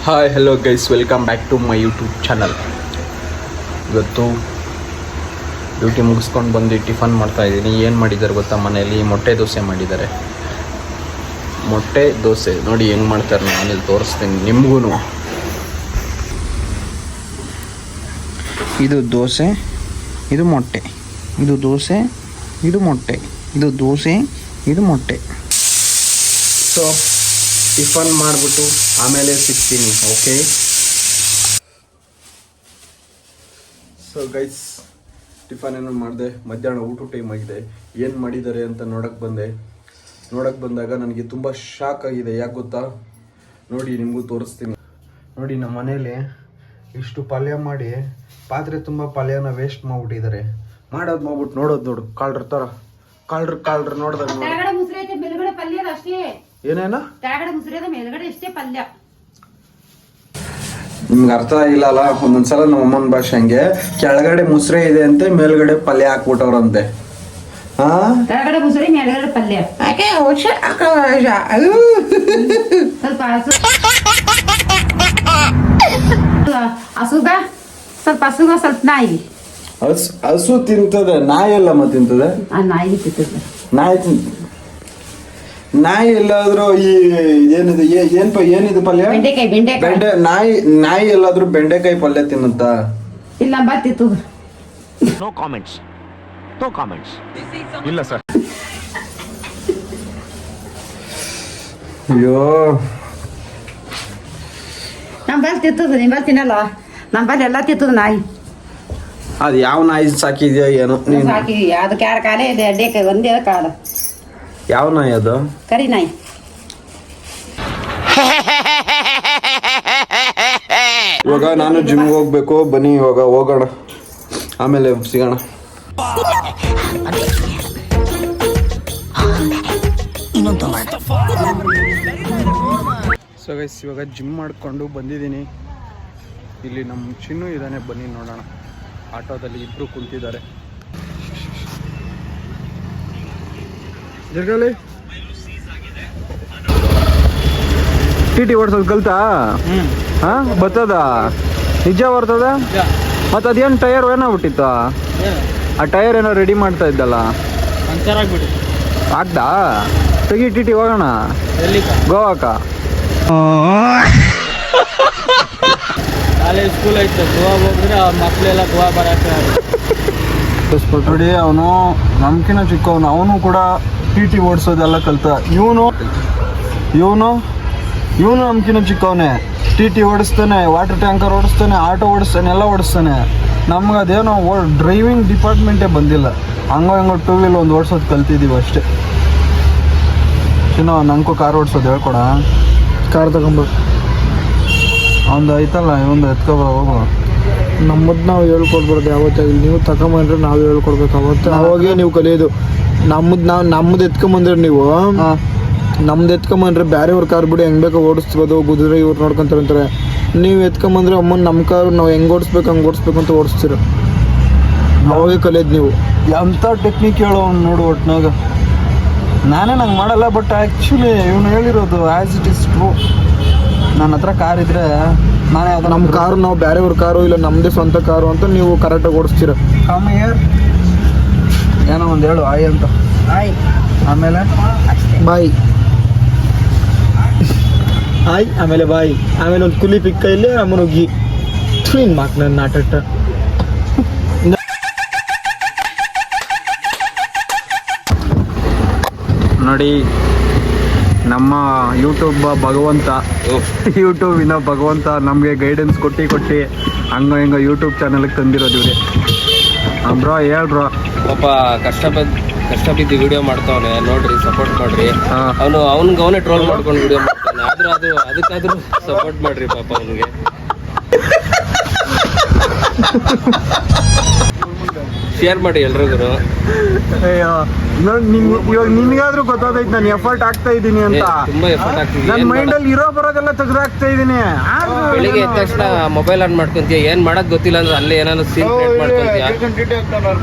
Hi hello guys, welcome back to my YouTube channel. ಇವತ್ತು duty ಮುಗಿಸ್ಕೊಂಡು ಬಂದು tiffin ಮಾಡ್ತಾಯಿದ್ದೀನಿ. ಏನು ಮಾಡಿದ್ದಾರೆ ಗೊತ್ತಾ, ಮನೆಯಲ್ಲಿ ಮೊಟ್ಟೆ ದೋಸೆ ಮಾಡಿದ್ದಾರೆ. ಮೊಟ್ಟೆ ದೋಸೆ ನೋಡಿ ಹೆಂಗೆ ಮಾಡ್ತಾರೆ, ನಾನಿಲ್ಲಿ ತೋರಿಸ್ತೀನಿ ನಿಮಗೂ. ಇದು ದೋಸೆ, ಇದು ಮೊಟ್ಟೆ, ಇದು ದೋಸೆ, ಇದು ಮೊಟ್ಟೆ, ಇದು ದೋಸೆ, ಇದು ಮೊಟ್ಟೆ. ಸೊ ಟಿಫನ್ ಮಾಡಿಬಿಟ್ಟು ಆಮೇಲೆ ಸಿಗ್ತೀನಿ, ಓಕೆ? ಸೊ ಗೈಸ್, ಟಿಫನ್ ಏನೋ ಮಾಡಿದೆ. ಮಧ್ಯಾಹ್ನ ಊಟ ಟೈಮ್ ಆಗಿದೆ. ಏನು ಮಾಡಿದ್ದಾರೆ ಅಂತ ನೋಡೋಕ್ಕೆ ಬಂದಾಗ ನನಗೆ ತುಂಬ ಶಾಕ್ ಆಗಿದೆ. ಯಾಕೆ ಗೊತ್ತಾ, ನೋಡಿ ನಿಮಗೂ ತೋರಿಸ್ತೀನಿ. ನೋಡಿ, ನಮ್ಮ ಮನೇಲಿ ಇಷ್ಟು ಪಲ್ಯ ಮಾಡಿ ಪಾತ್ರೆ ತುಂಬ ಪಲ್ಯನ ವೇಸ್ಟ್ ಮಾಡಿಬಿಟ್ಟಿದ್ದಾರೆ. ಮಾಡ್ಬಿಟ್ಟು ನೋಡು ಕಾಳ್ರ ಥರ ಕಾಳ್ರ ನೋಡ್ದಾಗ ಏನೇನ ನಿಮ್ಗೆ ಅರ್ಥ ಆಗಿಲ್ಲ ಅಲ್ಲ? ಒಂದೊಂದ್ಸಲ ನಮ್ಮ ಅಮ್ಮನ ಭಾಷೆ ಹಂಗೆ, ಕೆಳಗಡೆ ಮುಸ್ರೆ ಇದೆ ಅಂತೆ, ಮೇಲ್ಗಡೆ ಪಲ್ಯ ಹಾಕ್ಬಿಟ್ಟವ್ರಂತೆ. ಸ್ವಲ್ಪ ನಾಯಿ ಹಸು ತಿಂತದೆ, ನಾಯಿ ಎಲ್ಲಮ್ಮ ತಿಂತದೆ? ನಾಯಿ ಎಲ್ಲಾದ್ರೂ ಈ ಏನಿದೆ ಏನಿದು ಪಲ್ಯ? ನಾಯಿ ಎಲ್ಲಾದ್ರೂ ಬೆಂಡೆಕಾಯಿ ಪಲ್ಯ ತಿನ್ನುತ್ತ? ಇಲ್ಲ, ಬರ್ತಿತ್ತು. ನೋ ಕಾಮೆಂಟ್ಸ್ ಇಲ್ಲ ಸರ್. ಅಯ್ಯೋ, ನಮ್ ಬಲ್ ತಿತ್ತದ, ನಿಮ್ ಬಲ್ ತಿನ್ನಲ್ಲ. ನಮ್ ಬಲ್ ಎಲ್ಲ ತಿತ್ತದ ನಾಯಿ. ಅದು ಯಾವ ನಾಯಿ ಸಾಕಿದ್ಯಾ ಏನೋ ನೀನು? ಸಾಕಿದ್ವಿ, ಅದಕ್ಕೆ ಯಾರ ಕಾಲೇ ಇದೆ, ಅಡ್ಡೆಕಾಯಿ ಒಂದೇ ಕಾಲ. ಯಾವ ನಾಯಿ ಅದು? ಕರಿ ನಾಯಿ. ಇವಾಗ ನಾನು ಜಿಮ್ಗೆ ಹೋಗ್ಬೇಕು, ಬನ್ನಿ ಇವಾಗ ಹೋಗೋಣ, ಆಮೇಲೆ ಸಿಗೋಣ. ಸೊ ಗೈಸ್, ಇವಾಗ ಜಿಮ್ ಮಾಡಿಕೊಂಡು ಬಂದಿದ್ದೀನಿ. ಇಲ್ಲಿ ನಮ್ಮ ಚಿನ್ನು ಇದ್ದಾನೆ, ಬನ್ನಿ ನೋಡೋಣ. ಆಟೋದಲ್ಲಿ ಇಬ್ಬರು ಕುಂತಿದ್ದಾರೆ. ಜರ್ಗಲಿ ಟಿ ಓಡಿಸೋದು ಕಲ್ತಾ? ಹಾ, ಬರ್ತದ? ನಿಜ ಬರ್ತದ? ಮತ್ತೆ ಅದೇನು ಟೈರ್ ಏನಾಗ್ಬಿಟ್ಟಿತ್ತು? ಆ ಟೈರ್ ಏನೋ ರೆಡಿ ಮಾಡ್ತಾ ಇದ್ದಲ್ಲ, ಆಗ್ದಾ? ತೆಗಿ ಟಿ ಹೋಗೋಣ ಗೋವಾಕ. ಕಾಲೇಜ್ ಸ್ಕೂಲ್ ಐತೆ, ಗೋವಾ ಹೋಗಿದ್ರೆ ಅವ್ರ ಮಕ್ಕಳೆಲ್ಲ ಗೋವಾ ಬರಕ್ಕೆ ನೋಡಿ. ಅವನು ನಮ್ಕಿನ ಚಿಕ್ಕವನು, ಅವನು ಕೂಡ ಟಿ ಓಡಿಸೋದೆಲ್ಲ ಕಲ್ತ. ಇವನು ನಮ್ಕಿನ ಚಿಕ್ಕವನೇ. ಟಿ ಓಡಿಸ್ತಾನೆ, ವಾಟರ್ ಟ್ಯಾಂಕರ್ ಓಡಿಸ್ತಾನೆ, ಆಟೋ ಓಡಿಸ್ತಾನೆ, ಎಲ್ಲ ಓಡಿಸ್ತಾನೆ. ನಮ್ಗೆ ಅದೇನೋ ಡ್ರೈವಿಂಗ್ ಡಿಪಾರ್ಟ್ಮೆಂಟೇ ಬಂದಿಲ್ಲ. ಹಂಗೋ ಟೂ ವೀಲ್ ಒಂದು ಓಡಿಸೋದು ಕಲ್ತಿದ್ದೀವಿ ಅಷ್ಟೇ. ಚಿನ್ನ, ನಂಗೂ ಕಾರ್ ಓಡಿಸೋದು ಹೇಳ್ಕೊಡ. ಕಾರ್ ತಗೊಂಬ, ಒಂದು ಐತಲ್ಲ, ಇವೊಂದು ಎತ್ಕೊಬ, ಹೋಗು. ನಮ್ಮದು ನಾವು ಹೇಳ್ಕೊಡ್ಬಾರ್ದು ಯಾವತ್ತಾಗಲಿ. ನೀವು ತಗೊಂಬಂದ್ರೆ ನಾವು ಹೇಳ್ಕೊಡ್ಬೇಕು. ಅವಾಗೇ ನೀವು ಕಲಿಯೋದು. ನಮ್ಮದು ಎತ್ಕೊಂಬಂದ್ರೆ ನೀವು, ನಮ್ದು ಎತ್ಕೊಂಬಂದ್ರೆ ಬೇರೆಯವ್ರ ಕಾರ್ ಬಿಡಿ ಹೆಂಗೆ ಬೇಕೋ ಓಡಿಸ್ಬೋದು, ಕುದುರೆ ಇವ್ರು ನೋಡ್ಕೊಂತಾರೆ. ನೀವು ಎತ್ಕೊಂಬಂದ್ರೆ ಅಮ್ಮನ ನಮ್ಮ ಕಾರು ನಾವು ಹೆಂಗೆ ಓಡಿಸ್ಬೇಕು ಅಂತ ಓಡಿಸ್ತೀರ. ಅವಾಗೇ ಕಲಿಯೋದು ನೀವು. ಎಂಥ ಟೆಕ್ನಿಕ್ ಹೇಳೋ ಅವ್ನು ನೋಡು. ಒಟ್ಟಿನಾಗ ನಾನೇ ನಂಗೆ ಮಾಡಲ್ಲ, ಬಟ್ ಆ್ಯಕ್ಚುಲಿ ಇವನು ಹೇಳಿರೋದು ಆ್ಯಸ್ ಇಟ್ ಈಸ್ ಟ್ರೂ. ನನ್ನ ಹತ್ರ ಕಾರ್ ಇದ್ರೆ ನಾನೇ ಅದು ನಮ್ಮ ಕಾರು, ನಾವು ಬೇರೆಯವ್ರ ಕಾರು ಇಲ್ಲ ನಮ್ಮದೇ ಸ್ವಂತ ಕಾರು ಅಂತ ನೀವು ಕರೆಕ್ಟಾಗಿ ಓಡಿಸ್ತೀರ. ಕಮ್ಮಿಯರ್ ಏನೋ ಒಂದು ಹೇಳು, ಆಯ್ ಅಂತ. ಆಯ್, ಆಮೇಲೆ ಬಾಯ್, ಆಯ್, ಆಮೇಲೆ ಬಾಯ್, ಆಮೇಲೆ ಒಂದು ಕುಲಿ ಪಿಕ್ಕ ಇಲ್ಲಿ ಅಮ್ಮನ ಉಗ್ಗಿ ಟ್ವೀನ್ ಮಾಕ್ ನನ್ನ ನಾಟಕ. ನೋಡಿ, ನಮ್ಮ ಯೂಟ್ಯೂಬಿನ ಭಗವಂತ ನಮಗೆ ಗೈಡೆನ್ಸ್ ಕೊಟ್ಟು ಹಂಗ ಯೂಟ್ಯೂಬ್ ಚಾನಲ್ಗೆ ತಂದಿರೋದು ಇವರೇ. ಬ್ರೋ ಹೇಳ್ ಬ್ರೋ. ಪಾಪ ಕಷ್ಟಪಟ್ಟು ವಿಡಿಯೋ ಮಾಡ್ತಾವನೆ, ನೋಡ್ರಿ, ಸಪೋರ್ಟ್ ಮಾಡ್ರಿ. ಅವನೇ ಟ್ರೋಲ್ ಮಾಡ್ಕೊಂಡು ವಿಡಿಯೋ ಮಾಡ್ತಾನೆ, ಆದ್ರೂ ಅದಕ್ಕಾದ್ರೂ ಸಪೋರ್ಟ್ ಮಾಡ್ರಿ ಪಾಪ ಅವನಿಗೆ. ಶೇರ್ ಮಾಡಿ ಎಲ್ರಿಗೂ. ಇವಾಗ ನಿನ್ಗಾದ್ರೂ ಗೊತ್ತಾದೈತೆ ನಾನು ಎಫರ್ಟ್ ಆಗ್ತಾ ಇದ್ದೀನಿ ಅಂತ. ತುಂಬಾ ಎಫರ್ಟ್ ಆಗ್ತಿದೆ. ನನ್ನ ಮೈಂಡಲ್ಲಿ ಇರೋ ಬರೋದೆಲ್ಲ ತೆಗೆದಾಕ್ತಾ ಇದ್ದೀನಿ. ಬೆಳಿಗ್ಗೆ ಎದ್ದ ತಕ್ಷಣ ಮೊಬೈಲ್ ಆನ್ ಮಾಡ್ಕೊಂತೀಯ, ಏನ್ ಮಾಡಕ್ ಗೊತ್ತಿಲ್ಲ ಅಂದ್ರೆ ಅಲ್ಲೇ ಏನಾದ್ರು ಸೀನ್ ಕ್ರಿಯೇಟ್ ಮಾಡ್ಕೊಂತೀಯ.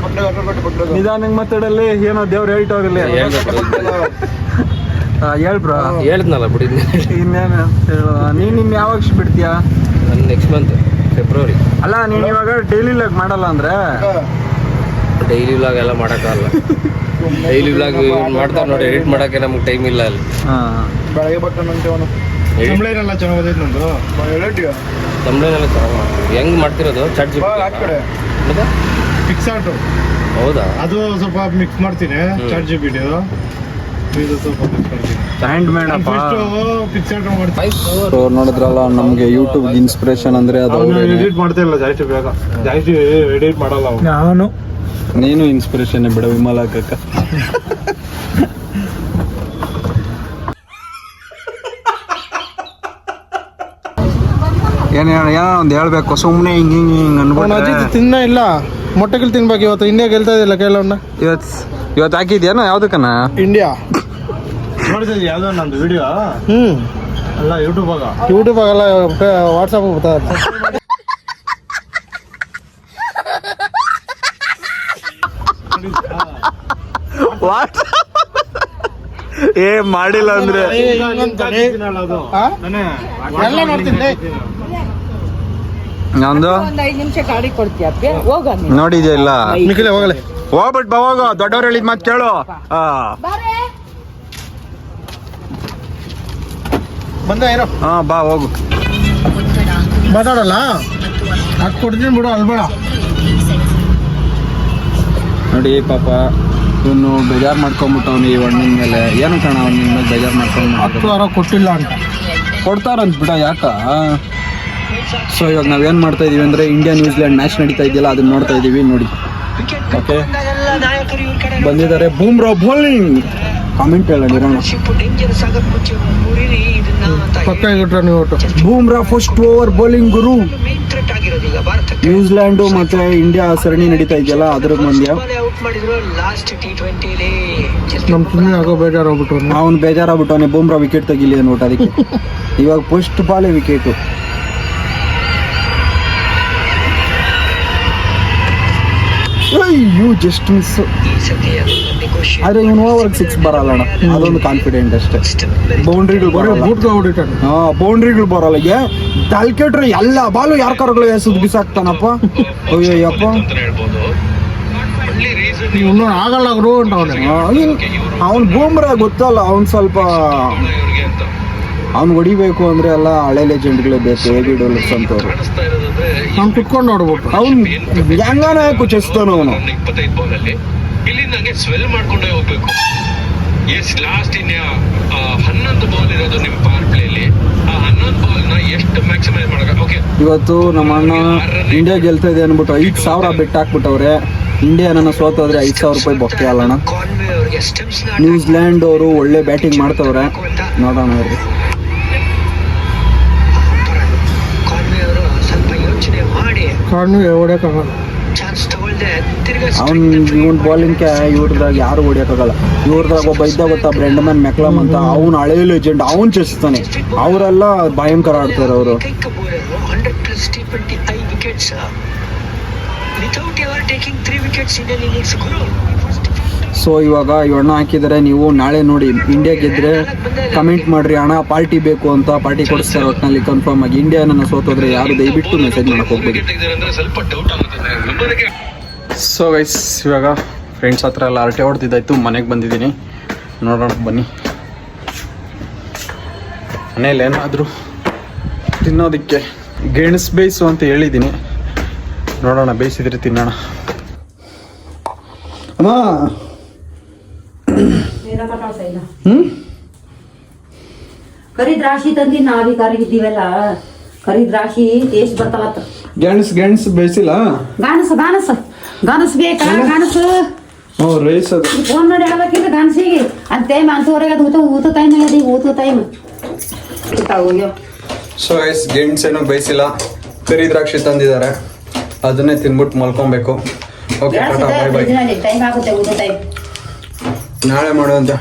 ನಿಧಾನಕ್ಕೆ ಮಾತಾಡಲ್ಲಿ ಏನೋ ದೇವ್ರು ಹೇಳ್ತಾವ್ರಲ್ಲಿ. ಹೇಳ್ ಬ್ರೋ. ಹೇಳಿದ್ನಲ್ಲ ಬಿಡಿದ್ನ. ಇನ್ನೇನು ಹೇಳು, ನೀನು ಯಾವಾಗ ಬಿಡ್ತೀಯಾ? ನಾನು ನೆಕ್ಸ್ಟ್ ಮಂತ್ ಫೆಬ್ರವರಿ. ಅಲ್ಲ ನೀನು ಇವಾಗ ಡೈಲಿ ಲಾಗ್ ಮಾಡಲ್ಲ ಅಂದ್ರೆ ಡೈಲಿ ವ್ಲಾಗ್ ಎಲ್ಲ ಮಾಡೋಕ್ಕಾಗಲ್ಲ. ಡೈಲಿ ವ್ಲಾಗ್ ಮಾಡ್ತಾರೆ ನೋಡಿ, ಎಡಿಟ್ ಮಾಡೋಕ್ಕೆ ನಮ್ಗೆ ಟೈಮ್ ಇಲ್ಲ ಅಲ್ಲಿ. ಬೆಳಗ್ಗೆ ಬರ್ತಾನಂತೆ ಅವನು. ಎಲ್ಲ ಚೆನ್ನಾಗಿ ಓದೈತೆ ನಂದು ತಮ್ಮನೇನೆಲ್ಲ ಚೆನ್ನಾಗಿ ಮಾಡ್ತೀವಿ. ಹೆಂಗ್ ಮಾಡ್ತಿರೋದು? ಚಾಟ್ ಜಿಪಿಟಿ ಮತ್ತೆ ಪಿಕ್ಸ್ ಆರ್ಟು ಹೌದಾ? ಅದು ಸ್ವಲ್ಪ ಮಿಕ್ಸ್ ಮಾಡ್ತೀನಿ. ಚಾಟ್ ಜಿಪಿಟಿ ಇದು ಸ್ವಲ್ಪ ಮಿಕ್ಸ್ ಮಾಡ್ತೀನಿ. ಹ್ಯಾಂಡ್ ಮೇಡ್ ಅಪ್ಪ. ಪಿಕ್ಸ್ ಆರ್ಟ್ ಮಾಡ್ತೀನಿ. ಸೊ ನೋಡಿದ್ರಲ್ಲ, ನಮಗೆ ಯೂಟ್ಯೂಬ್ ಇನ್ಸ್ಪಿರೇಷನ್ ಅಂದ್ರೆ ಅದು ಎಡಿಟ್ ಮಾಡ್ತಾ ಇಲ್ಲ ಜಾಸ್ತಿ ಬೇಗ, ಜಾಸ್ತಿ ಎಡಿಟ್ ಮಾಡಲ್ಲ ಅವ್ನು. ನಾನು ನೀನು ಇನ್ಸ್ಪಿರೇಷನ್ ಬಿಡ ವಿಮಲ ಅಕ್ಕ. ಏನೋ ಒಂದು ಹೇಳ್ಬೇಕು, ಸುಮ್ಮನೆ ಹಿಂಗೆ ಹಿಂಗೆ ಹಿಂಗೆ ಅವನ ಅಜಿತ್ ಅನ್ಬಿಟ್ರೆ. ತಿನ್ನ ಇಲ್ಲ, ಮೊಟ್ಟೆಗಳು ತಿನ್ಬೇಕು. ಇವತ್ತು ಇಂಡಿಯಾ ಗೆಲ್ತಾ ಇದಿಲ್ಲ ಕೆಲವನ್ನ. ಇವತ್ತು ಹಾಕಿದ್ಯಾನ ಯಾವ್ದಕ್ಕನ? ಇಂಡಿಯಾ ನೋಡಿದ್ದೆ ಯಾವ್ದೋ ನಂದು ವಿಡಿಯೋ ಅಲ್ಲ ಯೂಟ್ಯೂಬ್ ಯೂಟ್ಯೂಬ್ ಆಗಲ್ಲ, ವಾಟ್ಸಪ್ ಬರ್ತಾ ಏ ಮಾಡಿಲ್ಲ ಅಂದ್ರೆ ಎಲ್ಲ ನೋಡ್ತೀನಿ. ನಂದು ಒಂದ್ 5 ನಿಮಿಷ ಗಾಡಿ ಕೊಡ್ತೀಯ ಹೋಗ ನೋಡಿದ್ಯಾ ಇಲ್ಲ? ನಿಖಿಲೆ ಹೋಗಲೆ, ಹೋಗ್ಬಿಟ್ ಬಾ, ಹೋಗು. ದೊಡ್ಡವ್ರು ಹೇಳಿದ್ ಮಾತು ಕೇಳು. ಬಂದ ಏನೋ ಬಾ ಹೋಗು. ಮಾತಾಡಲ್ಲ, ಅದು ಕೊಡ್ತೀನಿ ಬಿಡು, ಅಲ್ಬೇಡ. ನೋಡಿ ಪಾಪ ಇವನು ಬೇಜಾರು ಮಾಡ್ಕೊಂಬಿಟ್ಟವನು ಈ ಹಣ್ಣಿನ ಮೇಲೆ. ಏನು ಕಣ ಅವ್ನ ಮೇಲೆ ಬೇಜಾರು ಮಾಡ್ಕೊಂಡು 10,000 ಕೊಟ್ಟಿಲ್ಲ ಅಂತ ಕೊಡ್ತಾರಂತ ಬಿಡ, ಯಾಕ? ಸೊ ಇವಾಗ ನಾವೇನು ಮಾಡ್ತಾ ಇದೀವಿ ಅಂದರೆ ಇಂಡಿಯಾ ನ್ಯೂಜಿಲೆಂಡ್ ಮ್ಯಾಚ್ ನಡೀತಾ ಇದೆಯಲ್ಲ, ಅದನ್ನ ನೋಡ್ತಾ ಇದ್ದೀವಿ ನೋಡಿ. ಓಕೆ, ಬಂದಿದ್ದಾರೆ ಬೂಮ್ರಾ ಬೌಲಿಂಗ್. ಕಾಮೆಂಟ್ ಹೇಳ ನಿರೋಣ. ಪಕ್ಕ ಇಟ್ರ ನೀವು ಒಟ್ಟು. ಬೂಮ್ರಾ ಫಸ್ಟ್ ಓವರ್ ಬೌಲಿಂಗ್ ಗುರು. ನ್ಯೂಜಿಲೆಂಡು ಮತ್ತೆ ಇಂಡಿಯಾ ಸರಣಿ ನಡೀತಾ ಇದೆಯಲ್ಲ, ಅದ್ರ ಮಂದ್ಯ. ನಮ್ ಸುಮ್ಮನೆ ಆಗೋ ಬೇಜಾರು ಹೋಗ್ಬಿಟ್ಟು ಅವ್ನು ಬೇಜಾರಾಗ್ಬಿಟ್ಟವನೆ ಬೂಮ್ರಾ ವಿಕೆಟ್ ತೆಗಿಲಿ ಅಂದ್ಬಿಟ್ಟು. ಅದಕ್ಕೆ ಇವಾಗ ಫಸ್ಟ್ ಬಾಲೇ ವಿಕೆಟು. ಅಯ್ಯೋ ಜಸ್ಟ್ ಮಿಸ್. ಆದ್ರೆ ಇವನು ಓವರ್ಗೆ 6 ಬರಲ್ಲ ಅಣ್ಣ, ಅದೊಂದು ಕಾನ್ಫಿಡೆಂಟ್ ಅಷ್ಟೇ. ಬೌಂಡ್ರಿಗಳು ಬರಲ್ಲ, ಬೌಂಡ್ರಿಗಳು ಬರಲ್ಲ. ತಲ್ಕೆಟ್ರೆ ಎಲ್ಲ ಬಾಲು ಯಾರ ಕರಗಳು ಎಸದ್ ಬಿಸಾಕ್ತಾನಪ್ಪ. ಅಯ್ಯಪ್ಪ, ಇನ್ನೂ ಆಗಲ್ಲ ಗುರು ಅಂತ ಅವ್ನು ಬೂಮ್ರಾ ಗೊತ್ತಲ್ಲ, ಅವ್ನು ಸ್ವಲ್ಪ ಅವ್ನು ಹೊಡಿಬೇಕು ಅಂದ್ರೆ ಎಲ್ಲ ಹಳೆ ಲೆಜೆಂಡ್ಗಳೇ ಬೇಕು. ಎ.ಬಿ. ಡೆವಿಲಿಯರ್ಸ್ ಅಂತವ್ರು. ನಾನು ಕುತ್ಕೊಂಡು ನೋಡ್ಬಿಟ್ಟು ಅವ್ನು ಹೆಂಗಾನ ಕುಚಿಸ್ತಾನ ಅವನು. 25 ಬಾಲಲ್ಲಿ ಇಲ್ಲಿಂದ ಹಂಗೆ ಸ್ವೆಲ್ ಮಾಡ್ಕೊಂಡೇ ಹೋಗ್ಬೇಕು. ಎಸ್ ಲಾಸ್ಟ್ ಇನ್ನ 11 ಬಾಲ್ ಇರೋದು ನಿಮ್ಮ ಪವರ್ ಪ್ಲೇಲಿ. ಆ 11 ಬಾಲ್ನ ಎಷ್ಟು ಮ್ಯಾಕ್ಸಿಮೈಸ್ ಮಾಡಕ. ಓಕೆ, ಇವತ್ತು ನಮ್ಮ ಅಣ್ಣ ಇಂಡಿಯಾ ಗೆಲ್ತಾ ಇದೆ ಅನ್ಬಿಟ್ಟು 5,000 ಬೆಟ್ ಹಾಕ್ಬಿಟ್ಟವ್ರೆ. ಇಂಡಿಯಾ ನನ್ನ ಸೋತೋದ್ರೆ 5,000 ರೂಪಾಯಿ ಬೊಕ್ಕೆ ಅಲ್ಲಣ್ಣ. ನ್ಯೂಜಿಲೆಂಡ್ ಅವರು ಒಳ್ಳೆ ಬ್ಯಾಟಿಂಗ್ ಮಾಡ್ತವ್ರೆ, ನೋಡೋಣ ಅವ್ರಿಗೆ. ಕಾರಣು ಹೊಡ್ಯಕ್ಕಾಗಲ್ಲ. ಇವನ್ ಬೌಲಿಂಗ್ಗೆ ಇವ್ರದಾಗ ಯಾರು ಹೊಡಿಯೋಕ್ಕಾಗಲ್ಲ. ಇವ್ರದಾಗ ಒಬ್ಬ ಇದ್ದ ಗೊತ್ತಾ, ಬ್ರೆಂಡಮನ್ ಮೆಕ್ಲಮ್ ಅಂತ, ಅವ್ನು ಹಳೆ ಲೆಜೆಂಡ್, ಅವ್ನು ಚೆಸ್ತಾನೆ. ಅವರೆಲ್ಲ ಭಯಂಕರ ಆಡ್ತಾರೆ ಅವರು. ಸೊ ಇವಾಗ ಇವಣ್ಣ ಹಾಕಿದರೆ, ನೀವು ನಾಳೆ ನೋಡಿ ಇಂಡಿಯಾ ಗೆದ್ರೆ ಕಮೆಂಟ್ ಮಾಡ್ರಿ ಅಣ್ಣ ಪಾರ್ಟಿ ಬೇಕು ಅಂತ. ಪಾರ್ಟಿ ಕೊಡಿಸ್ತಾರೆ ಒಟ್ಟಿನಲ್ಲಿ ಕನ್ಫರ್ಮ್ ಆಗಿ. ಇಂಡಿಯಾ ನನ್ನ ಸೋತೋದ್ರೆ ಯಾರು ದಯವಿಟ್ಟು ಮೆಸೇಜ್ ಮಾಡಕ್ಕೆ ಹೋಗ್ಬೇಡಿ. ತೆಗ್ದಿರಂದ್ರೆ ಸ್ವಲ್ಪ ಡೌಟ್ ಆಗುತ್ತೆ. ಸೊ ಗೈಸ್, ಇವಾಗ ಫ್ರೆಂಡ್ಸ್ ಹತ್ರ ಎಲ್ಲ ಹರಟೆ ಹೊಡೆದಿದ್ದಾಯ್ತು, ಮನೆಗೆ ಬಂದಿದ್ದೀನಿ. ನೋಡೋಣ ಬನ್ನಿ, ಮನೇಲಿ ಏನಾದರೂ ತಿನ್ನೋದಕ್ಕೆ ಗೆಣಸು ಬೇಯಿಸು ಅಂತ ಹೇಳಿದ್ದೀನಿ. ನೋಡೋಣ, ಬೇಯಿಸಿದ್ರೆ ತಿನ್ನೋಣ. ಅಮ್ಮ ಕರಿ ದ್ರಾಕ್ಷಿ ತಂದಿ ನಾವೀ ಕರಗಿದ್ದೀವಲ್ಲ, ಕರಿ ದ್ರಾಕ್ಷಿ ಟೇಸ್ಟ್ ಬರ್ತಾವತ್ತ. ಗೆಣಸು ಬೇಯಿಸಿಲ್ಲ. ಗಾನಸ್ ಬೇಕಾ? ಗಾನಸು ರೈಸ್ ಅದು ಫೋನ್ ಮಾಡಿ ಹೇಳ್ಬೇಕಿಲ್ಲ ಗಾನಸಿಗೆ. ಅದು ಟೈಮ್ ಅಂತವರೆಗೆ ಅದು ಊಟ ಟೈಮ್ ಅದಿ, ಊಟ ಟೈಮ್. ಸೊ ಗೈಸ್, ಗೆಣಸೇನು ಬೇಯಿಸಿಲ್ಲ, ಕರಿ ದ್ರಾಕ್ಷಿ ತಂದಿದ್ದಾರೆ, ಅದನ್ನೇ ತಿನ್ಬಿಟ್ಟು ಮಲ್ಕೊಬೇಕು. ಓಕೆ, ಬಾಯ್ ಬಾಯ್. ಟೈಮ್ ಆಗುತ್ತೆ ಊಟ ಟೈಮ್. ನಾಳೆ ಮಾಡುವಂತೆ.